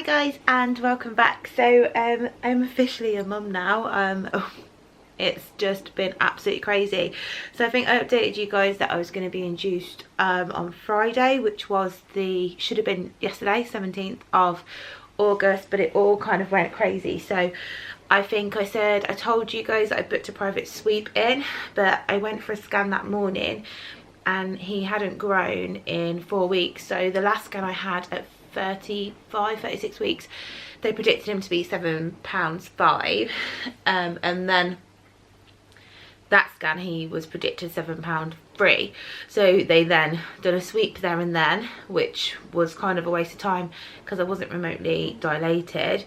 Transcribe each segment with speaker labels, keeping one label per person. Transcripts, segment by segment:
Speaker 1: guys and welcome back. So I'm officially a mum now. It's just been absolutely crazy. So I think I updated you guys that I was going to be induced on Friday, which was should have been yesterday, 17th of August, but it all kind of went crazy. So I think I told you guys that I booked a private sweep in, but I went for a scan that morning and he hadn't grown in 4 weeks. So the last scan I had at 36 weeks, they predicted him to be £7.5, and then that scan he was predicted £7.3. So they then done a sweep there and then, which was kind of a waste of time because I wasn't remotely dilated.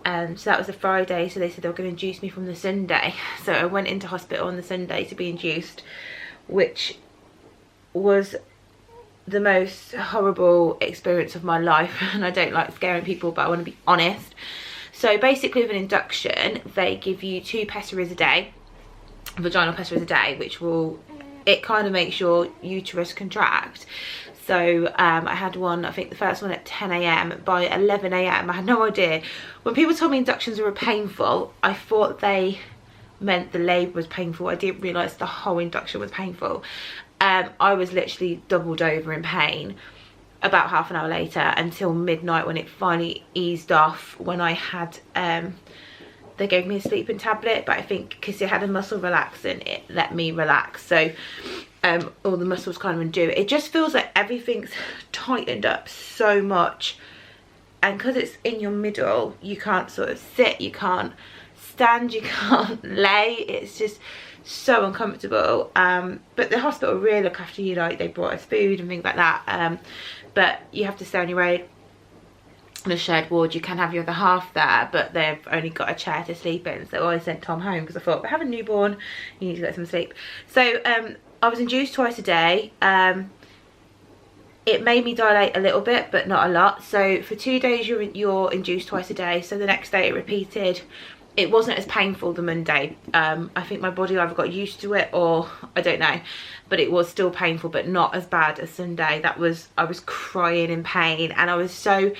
Speaker 1: So that was a Friday, so they said they were going to induce me from the Sunday. So I went into hospital on the Sunday to be induced, which was the most horrible experience of my life. And I don't like scaring people, but I want to be honest. So basically with an induction, they give you 2 pessaries a day, vaginal pessaries a day, which it kind of makes your uterus contract. So I had one, I think the first one at 10 AM. By 11 AM I had no idea. When people told me inductions were painful, I thought they meant the labour was painful. I didn't realise the whole induction was painful. I was literally doubled over in pain about half an hour later until midnight, when it finally eased off, when I had they gave me a sleeping tablet, but I think because it had a muscle relaxant, it let me relax. So all the muscles kind of undo. It just feels like everything's tightened up so much, and because it's in your middle, you can't sort of sit, you can't stand, you can't lay. It's just so uncomfortable. But the hospital really look after you. Like, they brought us food and things like that, but you have to stay on your own in a shared ward. You can have your other half there, but they've only got a chair to sleep in. So I sent Tom home because I thought, we have a newborn, you need to get some sleep. So I was induced twice a day. It made me dilate a little bit, but not a lot. So for 2 days you're induced twice a day. So the next day it repeated. It wasn't as painful the Monday. I think my body either got used to it or I don't know, but it was still painful, but not as bad as Sunday. I was crying in pain, and I was so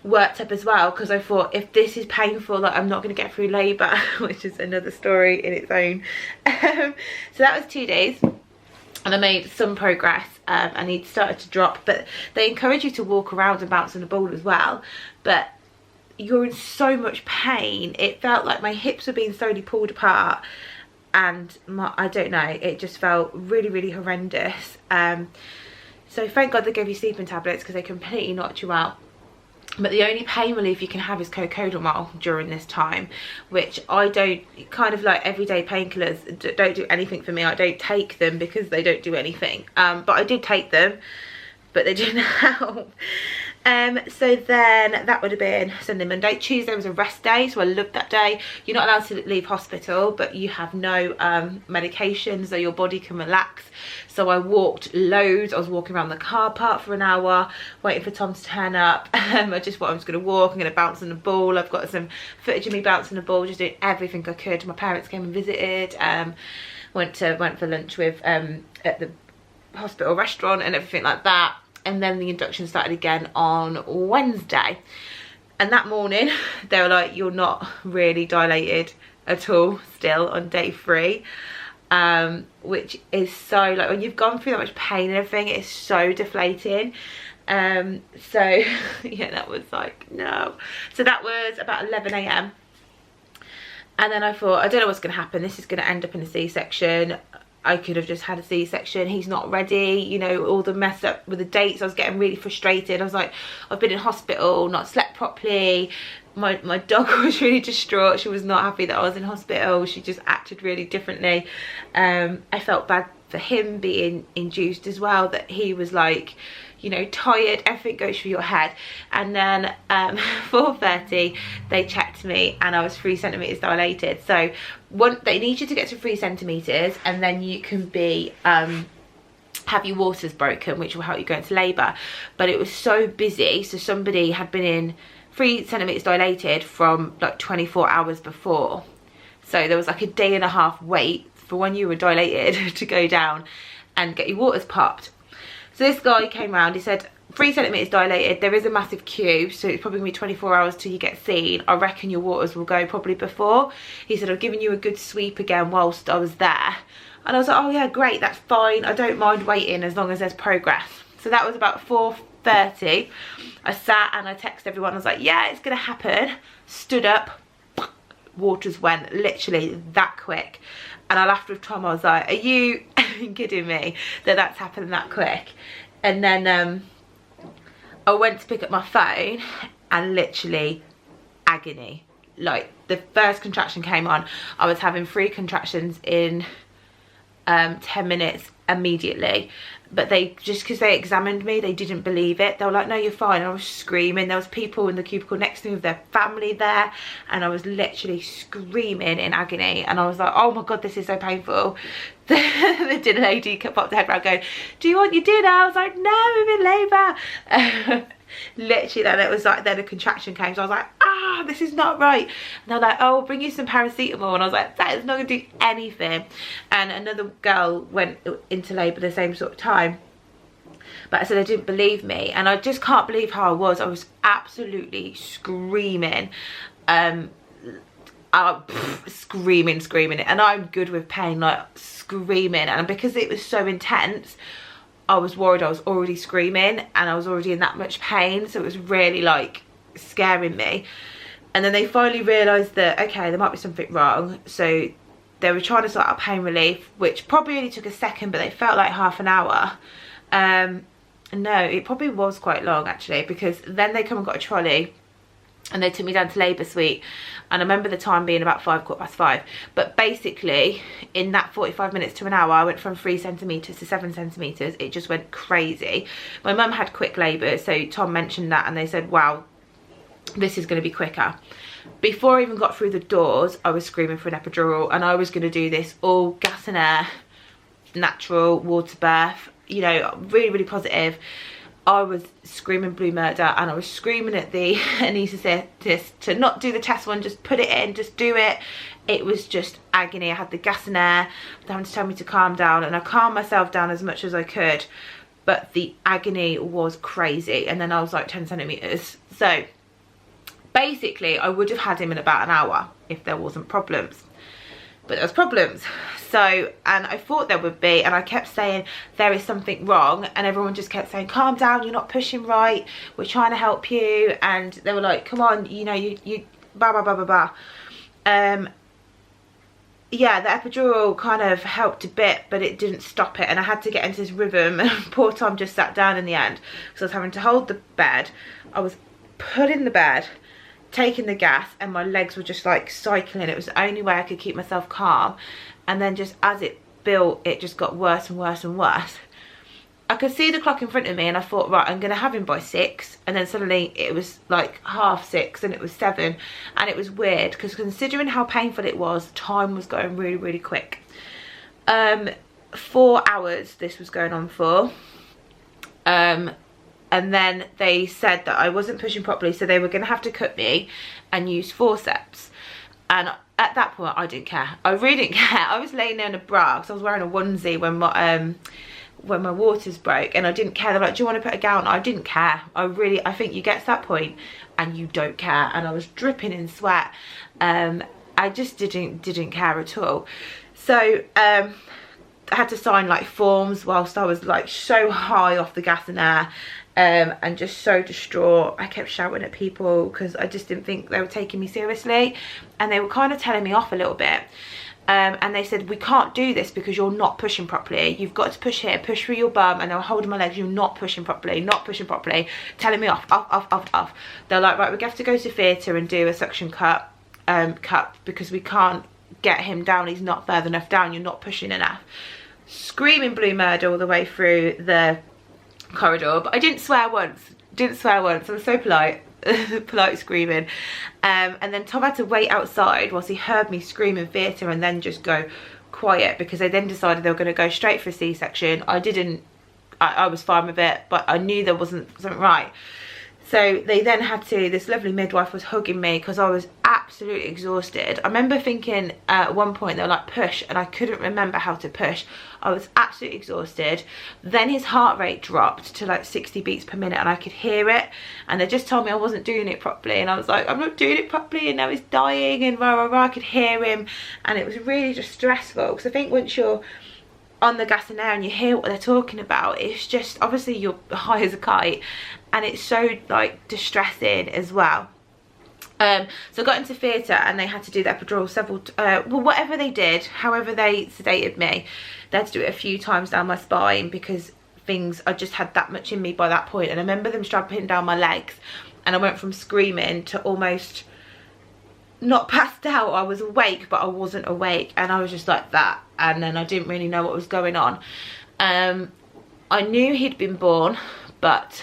Speaker 1: worked up as well because I thought, if this is painful, like, I'm not going to get through labour, which is another story in its own. So that was 2 days, and I made some progress, and it started to drop, but they encourage you to walk around and bounce on the ball as well. But you're in so much pain. It felt like my hips were being slowly pulled apart, and I don't know, it just felt really, really horrendous. So thank God they gave you sleeping tablets because they completely knocked you out. But the only pain relief you can have is cocodamol during this time, which I don't, kind of like everyday painkillers don't do anything for me. I don't take them because they don't do anything. But I did take them, but they didn't help. So then that would have been Sunday, Monday. Tuesday was a rest day, so I loved that day. You're not allowed to leave hospital, but you have no medication, so your body can relax. So I walked loads. I was walking around the car park for an hour waiting for Tom to turn up. I just thought, I'm just going to walk, I'm going to bounce on the ball. I've got some footage of me bouncing the ball, just doing everything I could. My parents came and visited, went for lunch with at the hospital restaurant and everything like that. And then the induction started again on Wednesday. And that morning, they were like, you're not really dilated at all still on day 3. Which is so, like, when you've gone through that much pain and everything, it's so deflating. So, yeah, that was like, no. So that was about 11 AM. And then I thought, I don't know what's going to happen. This is going to end up in a C-section. I could have just had a C-section. He's not ready, you know, all the mess up with the dates. I was getting really frustrated. I was like, I've been in hospital, not slept properly. My dog was really distraught. She was not happy that I was in hospital. She just acted really differently. I felt bad for him being induced as well, that he was like, you know, tired. Everything goes through your head. And then 4:30 they checked me and I was 3 centimeters dilated. So they need you to get to 3 centimeters, and then you can be have your waters broken, which will help you go into labor. But it was so busy, so somebody had been in 3 centimeters dilated from like 24 hours before. So there was like a day and a half wait for when you were dilated to go down and get your waters popped. So this guy came round, he said, 3 centimetres dilated. There is a massive queue, so it's probably gonna be 24 hours till you get seen. I reckon your waters will go probably before. He said, I've given you a good sweep again whilst I was there. And I was like, oh yeah, great, that's fine. I don't mind waiting as long as there's progress. So that was about 4:30. I sat and I texted everyone. I was like, yeah, it's gonna happen. Stood up, waters went, literally that quick. And I laughed with Tom. I was like, are you kidding me that that's happened that quick? And then I went to pick up my phone and literally agony. Like, the first contraction came on, I was having 3 contractions in 10 minutes immediately. But they, just because they examined me, they didn't believe it. They were like, no, you're fine. And I was screaming. There was people in the cubicle next to me with their family there, and I was literally screaming in agony. And I was like, oh my god, this is so painful. The dinner lady popped her head around going, do you want your dinner? I was like, no, I'm in labour. Literally, then it was like, then a contraction came, so I was like, ah, this is not right. And they're like, oh, I'll bring you some paracetamol. And I was like, that is not gonna do anything. And another girl went into labour the same sort of time, but I said they didn't believe me. And I just can't believe how I was absolutely screaming, screaming, and I'm good with pain, like screaming. And because it was so intense, I was worried I was already screaming and I was already in that much pain, so it was really like scaring me. And then they finally realised that, okay, there might be something wrong, so they were trying to sort out pain relief, which probably only took a second, but they felt like half an hour. No, it probably was quite long actually, because then they come and got a trolley and they took me down to labour suite, and I remember the time being about 5:15. But basically in that 45 minutes to an hour, I went from 3 centimetres to 7 centimetres. It just went crazy. My mum had quick labour, so Tom mentioned that, and they said, wow, this is going to be quicker. Before I even got through the doors, I was screaming for an epidural, and I was going to do this all gas and air, natural water birth, you know, really, really positive. I was screaming blue murder, and I was screaming at the anaesthetist to not do the test one, just put it in, just do it. It was just agony. I had the gas and air, having to tell me to calm down, and I calmed myself down as much as I could, but the agony was crazy. And then I was like 10 centimetres. So basically I would have had him in about an hour if there wasn't problems. But there was problems. So, and I thought there would be, and I kept saying there is something wrong, and everyone just kept saying, calm down, you're not pushing right, we're trying to help you. And they were like, come on, you know, you blah blah blah blah blah. Yeah, the epidural kind of helped a bit, but it didn't stop it, and I had to get into this rhythm. Poor Tom just sat down in the end, because I was having to hold the bed. I was put in the bed, taking the gas, and my legs were just like cycling. It was the only way I could keep myself calm. And then just as it built, it just got worse and worse and worse. I could see the clock in front of me, and I thought, right, I'm gonna have him by 6. And then suddenly it was like 6:30 and it was 7. And it was weird, because considering how painful it was, time was going really, really quick. 4 hours this was going on for. And then they said that I wasn't pushing properly, so they were going to have to cut me and use forceps. And at that point, I didn't care. I really didn't care. I was laying there in a bra, because I was wearing a onesie when my waters broke, and I didn't care. They're like, do you want to put a gown? I didn't care. I think you get to that point and you don't care. And I was dripping in sweat. I just didn't care at all. So I had to sign like forms whilst I was like so high off the gas and air. And just so distraught. I kept shouting at people because I just didn't think they were taking me seriously, and they were kind of telling me off a little bit. And they said, we can't do this because you're not pushing properly. You've got to push here, push through your bum. And they were holding my legs, you're not pushing properly, telling me off. They're like, right, we're going to have to go to theatre and do a suction cup because we can't get him down. He's not further enough down. You're not pushing enough. Screaming blue murder all the way through the corridor, but I didn't swear once. I was so polite. Polite screaming. And then Tom had to wait outside whilst he heard me scream in theatre, and then just go quiet, because they then decided they were going to go straight for a C-section. I was fine with it, but I knew there wasn't something right. So they then had to, this lovely midwife was hugging me because I was absolutely exhausted. I remember thinking at one point they were like push, and I couldn't remember how to push. I was absolutely exhausted. Then his heart rate dropped to like 60 beats per minute and I could hear it, and they just told me I wasn't doing it properly, and I was like, I'm not doing it properly, and now he's dying, and rah rah rah. I could hear him, and it was really just stressful because I think once you're on the gas and air and you hear what they're talking about, it's just, obviously you're high as a kite, and it's so like distressing as well. So I got into theatre and they had to do the epidural several well, whatever they did, however they sedated me, they had to do it a few times down my spine because I just had that much in me by that point. And I remember them strapping down my legs, and I went from screaming to almost not passed out. I was awake, but I wasn't awake, and I was just like that, and then I didn't really know what was going on. I knew he'd been born, but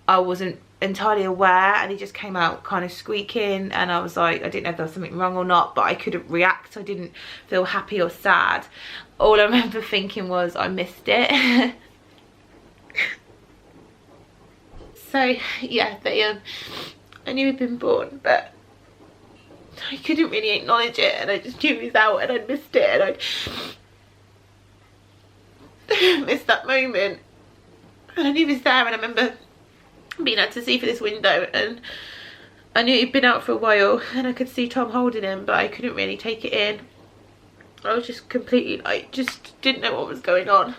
Speaker 1: I wasn't entirely aware, and he just came out kind of squeaking, and I was like, I didn't know if there was something wrong or not, but I couldn't react. I didn't feel happy or sad. All I remember thinking was I missed it. So yeah, I knew he'd been born, but I couldn't really acknowledge it, and I just knew he was out, and I missed it, and I missed that moment. And I knew he was there, and I remember being able to see through this window, and I knew he'd been out for a while, and I could see Tom holding him, but I couldn't really take it in. I was just completely like, just didn't know what was going on,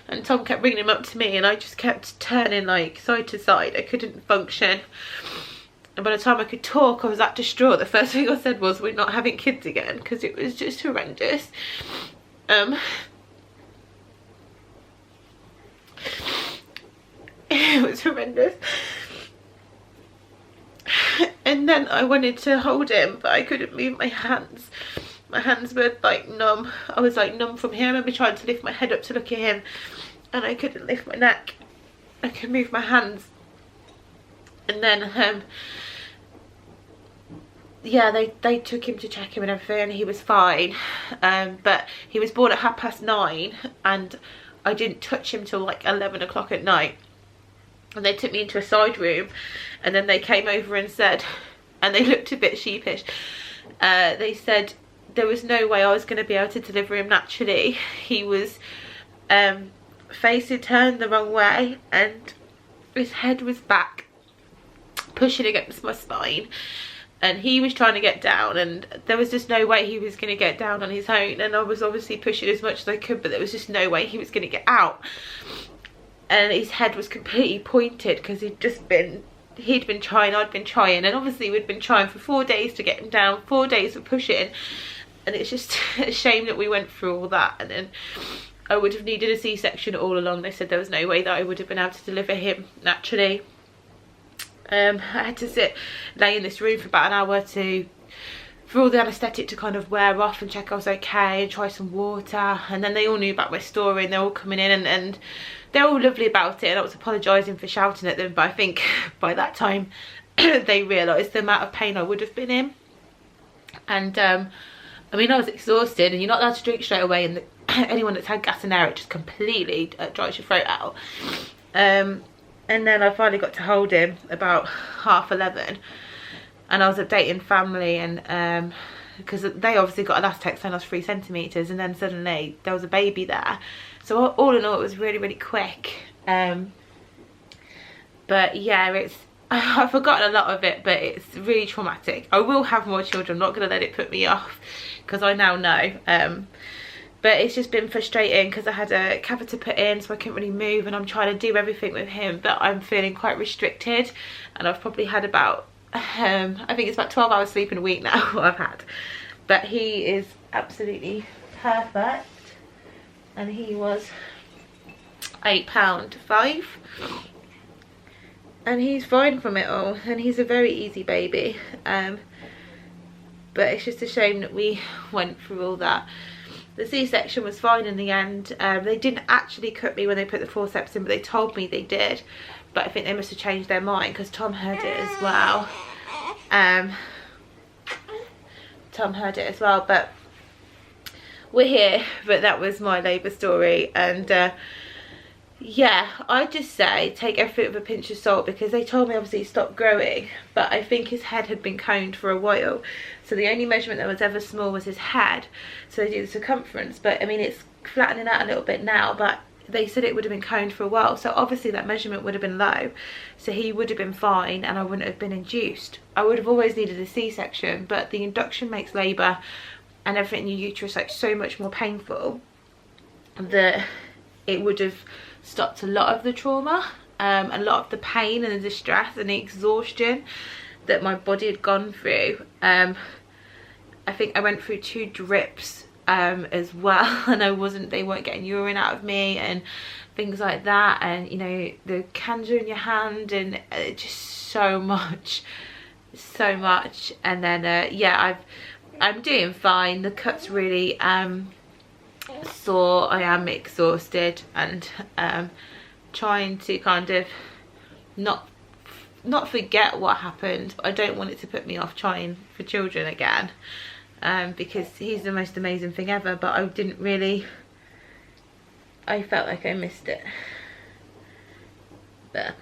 Speaker 1: and Tom kept bringing him up to me, and I just kept turning like side to side. I couldn't function, and by the time I could talk, I was that distraught. The first thing I said was, we're not having kids again, because it was just horrendous. It was horrendous. And then I wanted to hold him, but I couldn't move my hands. My hands were like numb. I was like numb from here. I remember trying to lift my head up to look at him, and I couldn't lift my neck. I could move my hands. And then yeah, they took him to check him and everything, and he was fine. But he was born at 9:30, and I didn't touch him till like 11 o'clock at night. And they took me into a side room, and then they came over and said, and they looked a bit sheepish, they said there was no way I was going to be able to deliver him naturally. He was facing turned the wrong way, and his head was back pushing against my spine, and he was trying to get down, and there was just no way he was going to get down on his own, and I was obviously pushing as much as I could, but there was just no way he was going to get out. And his head was completely pointed because he'd been trying, I'd been trying, and obviously we'd been trying for 4 days to get him down, 4 days of pushing, and it's just a shame that we went through all that. And then I would have needed a C-section all along. They said there was no way that I would have been able to deliver him naturally. I had to lay in this room for about an hour for all the anaesthetic to kind of wear off and check I was okay, and try some water. And then they all knew about my story, and they're all coming in, and they're all lovely about it, and I was apologising for shouting at them, but I think by that time they realised the amount of pain I would have been in. And I mean, I was exhausted, and you're not allowed to drink straight away, and anyone that's had gas and air, it just completely dries your throat out. And then I finally got to hold him about 11:30, and I was updating family, and because they obviously got a last text saying I was 3 centimetres, and then suddenly there was a baby there. So all in all, it was really, really quick. But yeah, I've forgotten a lot of it, but it's really traumatic. I will have more children. I'm not going to let it put me off, because I now know. But it's just been frustrating because I had a catheter put in, so I couldn't really move, and I'm trying to do everything with him, but I'm feeling quite restricted, and I've probably had about I think it's about 12 hours sleep in a week now what I've had. But he is absolutely perfect, and he was £8.5, and he's fine from it all, and he's a very easy baby. But it's just a shame that we went through all that. The C-section was fine in the end. They didn't actually cut me when they put the forceps in, but they told me they did. But I think they must have changed their mind, because Tom heard it as well. Tom heard it as well, but we're here. But that was my labour story, and Yeah, I just say take everything with a pinch of salt, because they told me obviously he stopped growing, but I think his head had been coned for a while, so the only measurement that was ever small was his head. So they do the circumference, but I mean it's flattening out a little bit now, but they said it would have been coned for a while, so obviously that measurement would have been low, so he would have been fine and I wouldn't have been induced. I would have always needed a C-section, but the induction makes labour and everything in your uterus like so much more painful that it would have stopped a lot of the trauma, a lot of the pain and the distress and the exhaustion that my body had gone through. I think I went through 2 drips as well, and they weren't getting urine out of me and things like that, and you know, the cancer in your hand, and just so much. And then yeah, I'm doing fine. The cut's really sore. I am exhausted, and trying to kind of not forget what happened, but I don't want it to put me off trying for children again, because he's the most amazing thing ever, but I felt like I missed it. But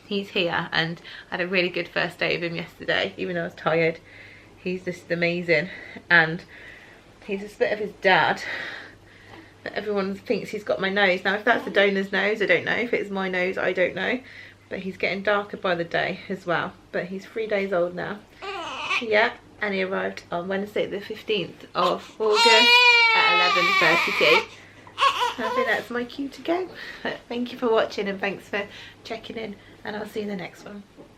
Speaker 1: he's here, and I had a really good first day with him yesterday, even though I was tired. He's just amazing, and he's a split of his dad. But everyone thinks he's got my nose. Now if that's the donor's nose, I don't know. If it's my nose, I don't know. But he's getting darker by the day as well. But he's 3 days old now. Yeah, and he arrived on Wednesday the 15th of August at 11:32. I think that's my cue to go. But thank you for watching, and thanks for checking in, and I'll see you in the next one.